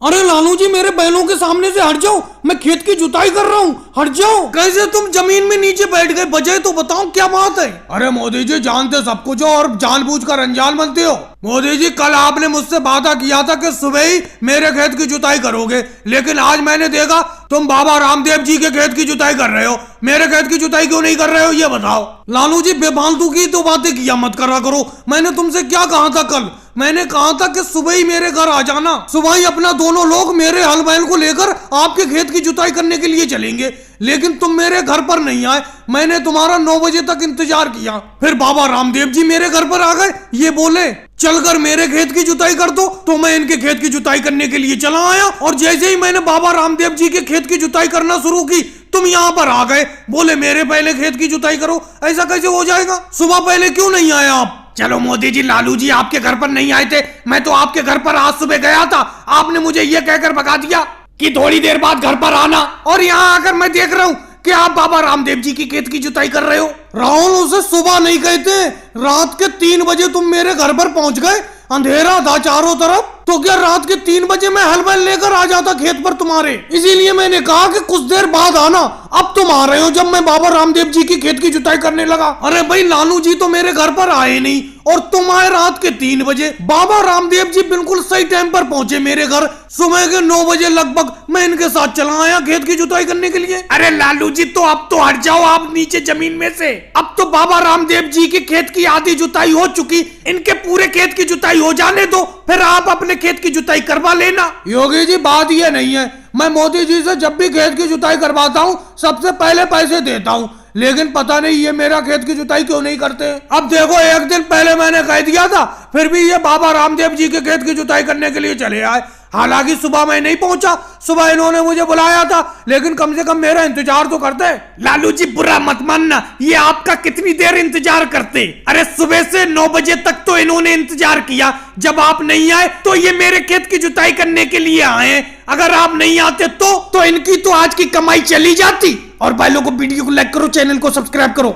अरे लालू जी मेरे बैलों के सामने से हट जाओ, मैं खेत की जुताई कर रहा हूँ, हट जाओ। कैसे तुम जमीन में नीचे बैठ गए, वजह तो बताओ क्या बात है। अरे मोदी जी जानते सब कुछ हो और जानबूझकर अनजान बनते हो। मोदी जी कल आपने मुझसे वादा किया था कि सुबह ही मेरे खेत की जुताई करोगे, लेकिन आज मैंने देखा तुम बाबा रामदेव जी के खेत की जुताई कर रहे हो, मेरे खेत की जुताई क्यों नहीं कर रहे हो ये बताओ। लालू जी बेफालतू की तो बातें किया मत करा करो। मैंने तुमसे क्या कहा था कल, मैंने कहा था कि सुबह ही मेरे घर आ जाना, सुबह ही अपना दोनों लोग मेरे हल बैल को लेकर आपके खेत की जुताई करने के लिए चलेंगे, लेकिन तुम मेरे घर पर नहीं आए। मैंने तुम्हारा 9 बजे तक इंतजार किया, फिर बाबा रामदेव जी मेरे घर पर आ गए, ये बोले चलकर मेरे खेत की जुताई कर दो, तो मैं इनके खेत की जुताई करने के लिए चला आया। और जैसे ही मैंने बाबा रामदेव जी के खेत की जुताई करना शुरू की, तुम यहाँ पर आ गए, बोले मेरे पहले खेत की जुताई करो। ऐसा कैसे हो जाएगा, सुबह पहले क्यों नहीं आए आप। चलो मोदी जी लालू जी आपके घर पर नहीं आए थे, मैं तो आपके घर पर आज सुबह गया था, आपने मुझे ये कहकर भगा दिया कि थोड़ी देर बाद घर पर आना, और यहाँ आकर मैं देख रहा हूँ कि आप बाबा रामदेव जी की खेत की जुताई कर रहे हो। राहुल उसे सुबह नहीं कहते, रात के 3 बजे तुम मेरे घर पर पहुंच गए, अंधेरा था चारों तरफ, तो क्या रात के 3 बजे मैं हल बैल लेकर आ जाता खेत पर तुम्हारे। इसीलिए मैंने कहा कि कुछ देर बाद आना, अब तुम आ रहे हो जब मैं बाबा रामदेव जी की खेत की जुताई करने लगा। अरे भाई लालू जी तो मेरे घर पर आए नहीं और तुम आए रात के 3 बजे। बाबा रामदेव जी बिल्कुल सही टाइम पर पहुंचे मेरे घर, सुबह के 9 बजे लगभग मैं इनके साथ चला आया खेत की जुताई करने के लिए। अरे लालू जी तो अब तो हट जाओ आप नीचे जमीन में से, अब तो बाबा रामदेव जी के खेत की आधी जुताई हो चुकी, इनके पूरे खेत की जुताई हो जाने दो, फिर आप अपने खेत की जुताई करवा लेना। योगी जी बात ये नहीं है, मैं मोदी जी से जब भी खेत की जुताई करवाता हूँ सबसे पहले पैसे देता हूँ, लेकिन पता नहीं ये मेरा खेत की जुताई क्यों नहीं करते। अब देखो एक दिन पहले मैंने कह दिया था, फिर भी ये बाबा रामदेव जी के खेत की जुताई करने के लिए चले आए। हालांकि सुबह मैं नहीं पहुंचा, सुबह इन्होंने मुझे बुलाया था, लेकिन कम से कम मेरा इंतजार तो करते। लालू जी बुरा मत मानना, ये आपका कितनी देर इंतजार करते। अरे सुबह से 9 बजे तक तो इन्होंने इंतजार किया, जब आप नहीं आए तो ये मेरे खेत की जुताई करने के लिए आए। अगर आप नहीं आते तो इनकी तो आज की कमाई चली जाती। और भाई लोगों को वीडियो को लाइक करो, चैनल को सब्सक्राइब करो।